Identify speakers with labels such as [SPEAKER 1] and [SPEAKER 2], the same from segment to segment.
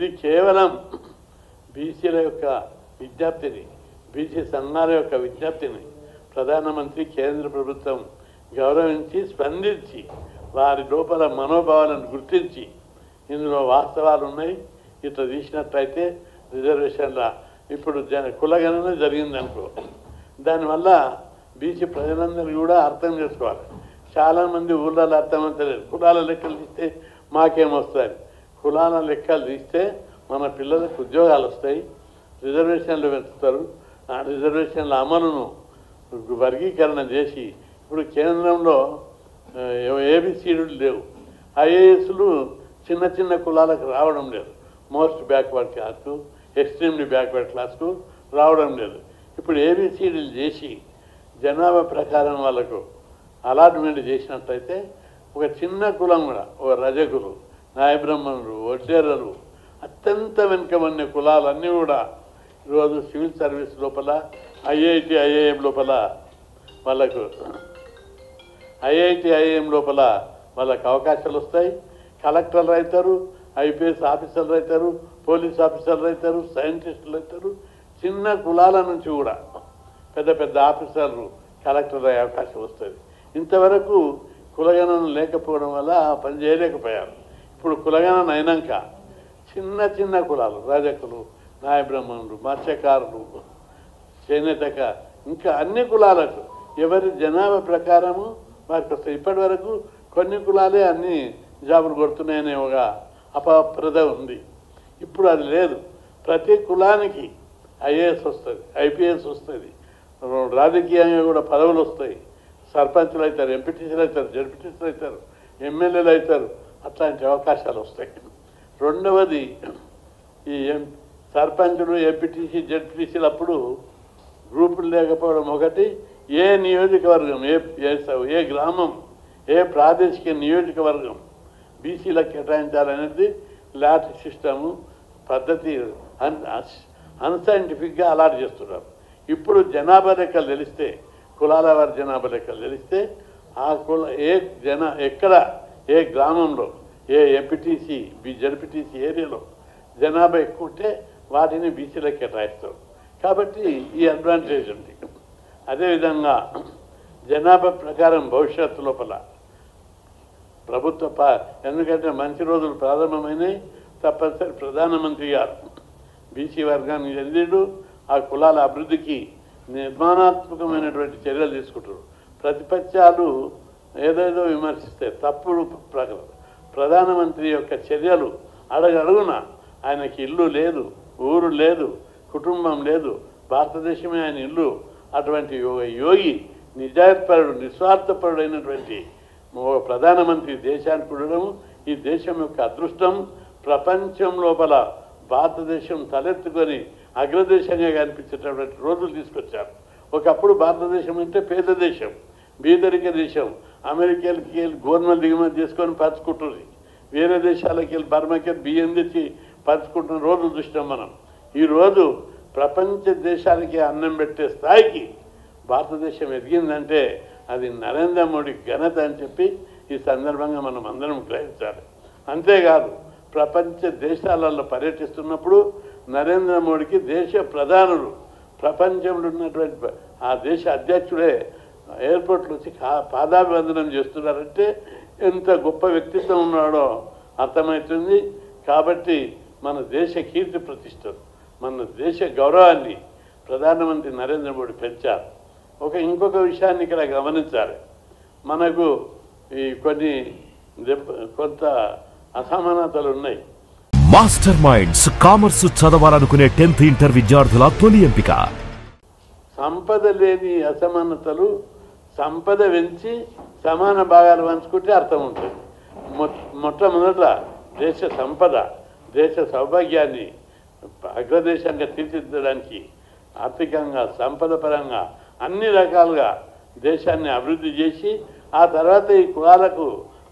[SPEAKER 1] ఇది కేవలం బీసీల యొక్క విజ్ఞప్తిని, బీసీ సంఘాల యొక్క విజ్ఞప్తిని ప్రధానమంత్రి కేంద్ర ప్రభుత్వం గౌరవించి స్పందించి వారి లోపల మనోభావాలను గుర్తించి ఇందులో వాస్తవాలు ఉన్నాయి, ఇట్లా తీసినట్లయితే రిజర్వేషన్ల ఇప్పుడు కులగణన జరిగిందనుకో, దానివల్ల బీసీ ప్రజలందరూ కూడా అర్థం చేసుకోవాలి. చాలామంది ఊళ్ళలో అర్థమవుతలేదు. కులాల లెక్కలు తీస్తే మాకేమొస్తాయి, కులాల లెక్కలు తీస్తే మన పిల్లలకు ఉద్యోగాలు వస్తాయి, రిజర్వేషన్లు పెంచుతారు. ఆ రిజర్వేషన్ల అమలును వర్గీకరణ చేసి ఇప్పుడు కేంద్రంలో ఏబిసిడీలు లేవు, ఐఏఎస్లు చిన్న చిన్న కులాలకు రావడం లేదు, మోస్ట్ బ్యాక్వర్డ్ క్లాస్కు, ఎక్స్ట్రీమ్లీ బ్యాక్వర్డ్ క్లాస్కు రావడం లేదు. ఇప్పుడు ఏబిసిడీలు చేసి జనాభా ప్రకారం వాళ్ళకు అలాట్మెంట్ చేసినట్లయితే ఒక చిన్న కులం కూడా, ఒక రజకులు, నాయబ్రహ్మణులు, వడ్డేరలు, అత్యంత వెనుకబడిన కులాలన్నీ కూడా ఈరోజు సివిల్ సర్వీస్ లోపల ఐఐటి ఐఐఎం లోపల వాళ్ళకు వాళ్ళకు అవకాశాలు వస్తాయి. కలెక్టర్లు అవుతారు, ఐపీఎస్ ఆఫీసర్లు అవుతారు, పోలీస్ ఆఫీసర్లు అవుతారు, సైంటిస్టులు అవుతారు. చిన్న కులాల నుంచి కూడా పెద్ద పెద్ద ఆఫీసర్లు కలెక్టర్ అయ్యే అవకాశం వస్తుంది. ఇంతవరకు కులగణన లేకపోవడం వల్ల పని చేయలేకపోయారు. ఇప్పుడు కులగణన అయినాక చిన్న చిన్న కులాలు, రజకులు, నాయబ్రహ్మణులు, మత్స్యకారులు, చేనేతక, ఇంకా అన్ని కులాలకు ఎవరి జనాభా ప్రకారము వారికి వస్తాయి. ఇప్పటి వరకు కొన్ని కులాలే అన్ని జాబులు కొడుతున్నాయనే ఒక అపప్రద ఉంది. ఇప్పుడు అది లేదు. ప్రతి కులానికి ఐఏఎస్ వస్తుంది, ఐపీఎస్ వస్తుంది, రాజకీయంగా కూడా పదవులు వస్తాయి. సర్పంచులు అవుతారు, ఎంపీటీసీలు అవుతారు, జడ్పీటీసీలు అవుతారు, ఎమ్మెల్యేలు అవుతారు. అట్లాంటి అవకాశాలు వస్తాయి. రెండవది, ఈ సర్పంచులు, ఎంపీటీసీ, జడ్పీటీసీలు అప్పుడు గ్రూపులు లేకపోవడం ఒకటి. ఏ నియోజకవర్గం, ఏ గ్రామం, ఏ ప్రాదేశిక నియోజకవర్గం బీసీలకు కేటాయించాలనేది లాటరీ సిస్టము పద్ధతి అన్సైంటిఫిక్గా అలాట్ చేస్తున్నారు. ఇప్పుడు జనాభా లెక్కలు తెలిస్తే, కులాల వారి జనాభా లెక్కలు తెలిస్తే ఆ కుల ఎక్కడ ఏ గ్రామంలో ఏ ఎంపీటీసీ జడ్పీటీసీ ఏరియాలో జనాభా ఎక్కువ ఉంటే వాటిని బీసీలకు కేటాయిస్తారు. కాబట్టి ఈ అడ్వాంటేజ్ ఉంది. అదేవిధంగా జనాభా ప్రకారం భవిష్యత్తు లోపల ప్రభుత్వ ఎందుకంటే మంచి రోజులు ప్రారంభమైనాయి, తప్పనిసరి ప్రధానమంత్రి గారు బీసీ వర్గానికి చెందిండు. ఆ కులాల అభివృద్ధికి నిర్మాణాత్మకమైనటువంటి చర్యలు తీసుకుంటారు. ప్రతిపక్షాలు ఏదేదో విమర్శిస్తాయి, తప్పుడు ప్రకారం ప్రధానమంత్రి యొక్క చర్యలు అడుగడుగున ఆయనకి ఇల్లు లేదు, ఊరు లేదు, కుటుంబం లేదు, భారతదేశమే ఆయన ఇల్లు. అటువంటి యోగి, నిజాయితీపరుడు, నిస్వార్థపరుడైనటువంటి ప్రధానమంత్రి దేశానికి ఉండడం ఈ దేశం యొక్క అదృష్టం. ప్రపంచం లోపల భారతదేశం తలెత్తుకొని అగ్రదేశంగా కనిపించేటటువంటి రోజులు తీసుకొచ్చారు. ఒకప్పుడు భారతదేశం అంటే పేద దేశం, బీదరిక దేశం. అమెరికాలకి వెళ్ళి గోధుమలు దిగుమతి చేసుకొని పంచుకుంటుంది, వేరే దేశాలకి వెళ్ళి బర్మాకి బియ్యం తెచ్చి పంచుకుంటున్న రోజు చూసినాం మనం. ఈరోజు ప్రపంచ దేశాలకి అన్నం పెట్టే స్థాయికి భారతదేశం ఎదిగిందంటే అది నరేంద్ర మోడీ ఘనత అని చెప్పి ఈ సందర్భంగా మనం అందరం గ్రహించాలి. అంతేకాదు, ప్రపంచ దేశాలలో పర్యటిస్తున్నప్పుడు నరేంద్ర మోడీకి దేశ ప్రధానులు, ప్రపంచంలో ఉన్నటువంటి ఆ దేశ అధ్యక్షుడే ఎయిర్పోర్ట్లో వచ్చి పాదాభివందనం చేస్తున్నారంటే ఎంత గొప్ప వ్యక్తిత్వం ఉన్నాడో అర్థమవుతుంది. కాబట్టి మన దేశ కీర్తి ప్రతిష్టలు, మన దేశ గౌరవాన్ని ప్రధానమంత్రి నరేంద్ర మోడీ పెంచారు. ఇంకొక విషయాన్ని ఇక్కడ గమనించాలి. మనకు ఈ కొంత అసమానతలు ఉన్నాయి.
[SPEAKER 2] మాస్టర్ మైండ్స్ కామర్స్ చదవాలనుకునే 10th ఇంటర్ విద్యార్థుల తొలి ఎంపిక.
[SPEAKER 1] సంపద లేని అసమానతలు, సంపద పెంచి సమాన భాగాలు పంచుకుంటే అర్థం ఉంటుంది. మొట్టమొదట దేశ సంపద, దేశ సౌభాగ్యాన్ని అగ్రదేశంగా తీర్చిదిద్దడానికి ఆర్థికంగా, సంపద పరంగా అన్ని రకాలుగా దేశాన్ని అభివృద్ధి చేసి ఆ తర్వాత ఈ కులాలకు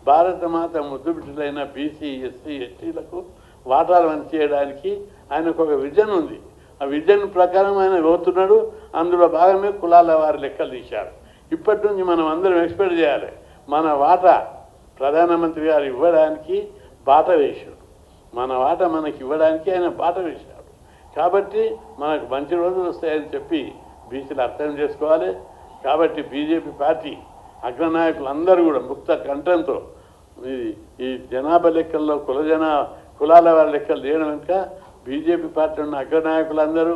[SPEAKER 1] భారతమాత ముద్దు బిడ్డలైన బీసీ, ఎస్సీ, ఎస్టీలకు వాటాలు చేయడానికి ఆయనకు ఒక విజన్ ఉంది. ఆ విజన్ ప్రకారం ఆయన పోతున్నాడు. అందులో భాగమే కులాల వారి లెక్కలు తీశారు. ఇప్పటి నుంచి మనం అందరం ఎక్స్పెక్ట్ చేయాలి. మన వాటా ప్రధానమంత్రి గారు ఇవ్వడానికి బాట వేశాడు. మన వాట మనకి ఇవ్వడానికి ఆయన బాట వేశాడు. కాబట్టి మనకు మంచి రోజులు వస్తాయని చెప్పి బీసీలు అర్థం చేసుకోవాలి. కాబట్టి బీజేపీ పార్టీ అగ్రనాయకులందరూ కూడా ముక్త కంఠంతో ఈ జనాభా లెక్కల్లో కులాల వారి లెక్కలు చేయడం వెనుక బీజేపీ పార్టీ ఉన్న అగ్రనాయకులందరూ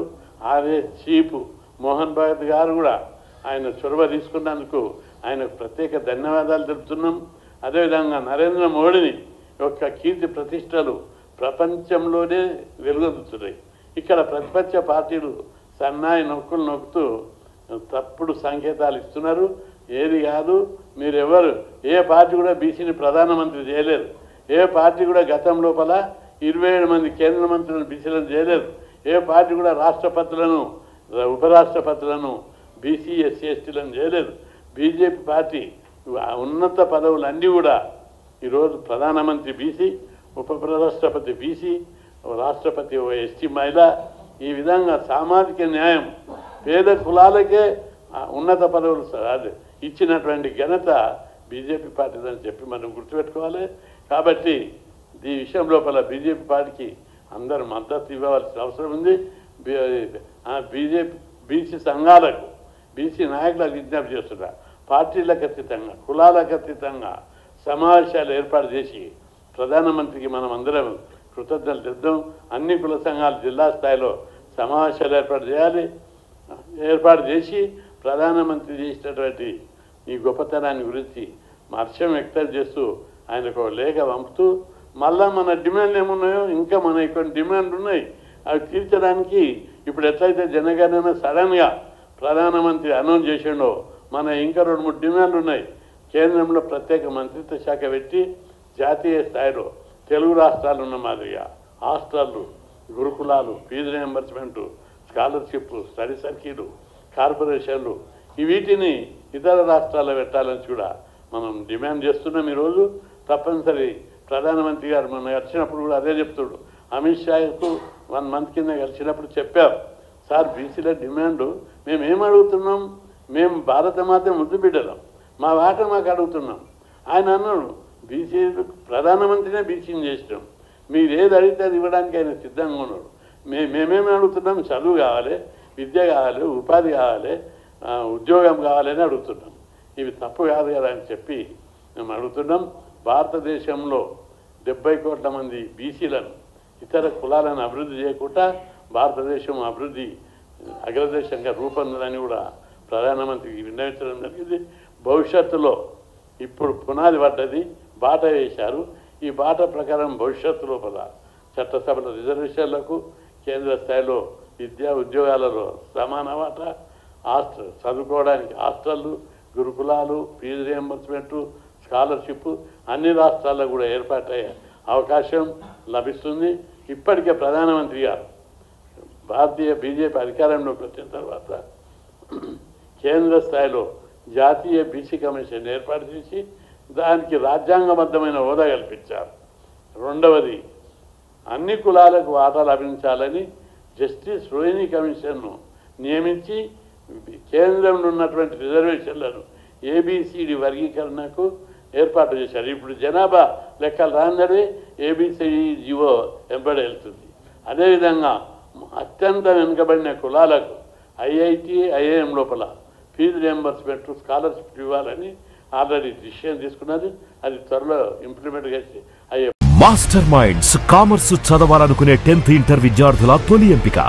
[SPEAKER 1] ఆర్ఏ చీఫ్ మోహన్ భగత్ గారు కూడా ఆయన చొరవ తీసుకున్నందుకు ఆయనకు ప్రత్యేక ధన్యవాదాలు తెలుపుతున్నాం. అదేవిధంగా నరేంద్ర మోడీని యొక్క కీర్తి ప్రతిష్టలు ప్రపంచంలోనే వెలుగొందుతున్నాయి. ఇక్కడ ప్రతిపక్ష పార్టీలు సన్నాయి నొక్కులు నొక్కుతూ తప్పుడు సంకేతాలు ఇస్తున్నారు. ఏది కాదు, మీరెవరు ఏ పార్టీ కూడా బీసీని ప్రధానమంత్రి చేయలేరు. ఏ పార్టీ కూడా గతం లోపల 27 మంది కేంద్ర మంత్రులను బీసీలను చేయలేదు. ఏ పార్టీ కూడా రాష్ట్రపతులను ఉపరాష్ట్రపతులను బీసీ ఎస్సీ ఎస్టీలను చేయలేదు. బీజేపీ పార్టీ ఉన్నత పదవులన్నీ కూడా ఈరోజు ప్రధానమంత్రి బీసీ, ఉపరాష్ట్రపతి బీసీ, రాష్ట్రపతి ఎస్టీ మహిళ. ఈ విధంగా సామాజిక న్యాయం పేద కులాలకే ఉన్నత పదవులు ఇచ్చినటువంటి ఘనత బీజేపీ పార్టీదని చెప్పి మనం గుర్తుపెట్టుకోవాలి. కాబట్టి ఈ విషయం లోపల బీజేపీ పార్టీకి అందరూ మద్దతు ఇవ్వవలసిన అవసరం ఉంది. బీసీ సంఘాలకు, బీసీ నాయకులకు విజ్ఞప్తి చేస్తున్నా, పార్టీలకు అతీతంగా కులాలకు అతీతంగా సమావేశాలు ఏర్పాటు చేసి ప్రధానమంత్రికి మనం అందరం కృతజ్ఞతలు తెద్దాం. అన్ని కుల సంఘాలు జిల్లా స్థాయిలో సమావేశాలు ఏర్పాటు చేసి ప్రధానమంత్రి చేసినటువంటి ఈ గొప్పతనాన్ని గురించి హర్షం వ్యక్తం చేస్తూ ఆయనకు లేఖ పంపుతూ మళ్ళా మన డిమాండ్లు ఏమున్నాయో ఇంకా మన కొన్ని డిమాండ్లు ఉన్నాయి. అవి తీర్చడానికి ఇప్పుడు ఎట్లయితే జనగణన సడన్గా ప్రధానమంత్రి అనౌన్స్ చేసిండో మన ఇంకా 2-3 డిమాండ్లు ఉన్నాయి. కేంద్రంలో ప్రత్యేక మంత్రిత్వ శాఖ పెట్టి జాతీయ స్థాయిలో తెలుగు రాష్ట్రాలు ఉన్న మాదిరిగా హాస్టళ్ళు, గురుకులాలు, fees reimbursement, scholarship, study circle, కార్పొరేషన్లు వీటిని ఇతర రాష్ట్రాల్లో పెట్టాలని కూడా మనం డిమాండ్ చేస్తున్నాం. ఈరోజు తప్పనిసరి ప్రధానమంత్రి గారు మొన్న కలిసినప్పుడు కూడా అదే చెప్తాడు. అమిత్ షాకు 1 మంత్ కింద కలిసినప్పుడు చెప్పారు, సార్ బీసీల డిమాండ్ మేమేం అడుగుతున్నాం, మేము భారత మాత ముద్దు బిడ్డలం, మా వాట మాకు అడుగుతున్నాం. ఆయన అన్నాడు, బీసీ ప్రధానమంత్రినే బీసీని చేసినాం, మీరు ఏది అడిగితే అది ఇవ్వడానికి ఆయన సిద్ధంగా ఉన్నాడు. మేమేమి అడుగుతున్నాం, చదువు కావాలి, విద్య కావాలి, ఉపాధి కావాలి, ఉద్యోగం కావాలని అడుగుతున్నాం. ఇవి తప్పు కాదు కదా అని చెప్పి మేము అడుగుతున్నాం. భారతదేశంలో 70 కోట్ల మంది బీసీలను, ఇతర కులాలను అభివృద్ధి చేయకుండా భారతదేశం అభివృద్ధి అగ్రదేశంగా రూపొందని కూడా ప్రధానమంత్రికి విన్నవించడం జరిగింది. భవిష్యత్తులో ఇప్పుడు పునాది పడ్డది, బాట వేశారు. ఈ బాట ప్రకారం భవిష్యత్తు లోపల చట్టసభల రిజర్వేషన్లకు, కేంద్ర స్థాయిలో విద్యా ఉద్యోగాలలో సమాన వాటా, చదువుకోవడానికి హాస్టళ్ళు, గురుకులాలు, ఫీజు రియంబర్స్మెంటు, స్కాలర్షిప్ అన్ని రాష్ట్రాల్లో కూడా ఏర్పాటయ్యే అవకాశం లభిస్తుంది. ఇప్పటికే ప్రధానమంత్రి గారు భారతీయ బీజేపీ అధికారంలోకి వచ్చిన తర్వాత కేంద్ర స్థాయిలో జాతీయ బీసీ కమిషన్ ఏర్పాటు చేసి దానికి రాజ్యాంగబద్ధమైన హోదా కల్పించారు. రెండవది, అన్ని కులాలకు వాటా లభించాలని జస్టిస్ రోహిణి కమిషన్ను నియమించి కేంద్రంలో ఉన్నటువంటి రిజర్వేషన్లను ఏబిసిడి వర్గీకరణకు ఏర్పాటు చేశారు. ఇప్పుడు జనాభా లెక్కలు రాందడే ఏబిసిడి జీవో వెంబడి వెళ్తుంది. అదేవిధంగా అత్యంత వెనుకబడిన కులాలకు ఐఐటి, ఐఐఎం లోపల ఫీజు రియంబర్స్మెంట్, స్కాలర్షిప్ ఇవ్వాలని ఆల్రెడీ డిసిషన్ తీసుకున్నది. అది త్వరలో ఇంప్లిమెంట్ చేసి
[SPEAKER 2] మాస్టర్ మైండ్స్ కామర్స్ చదవాలనుకునే 10th ఇంటర్ విద్యార్థుల తొలి ఎంపిక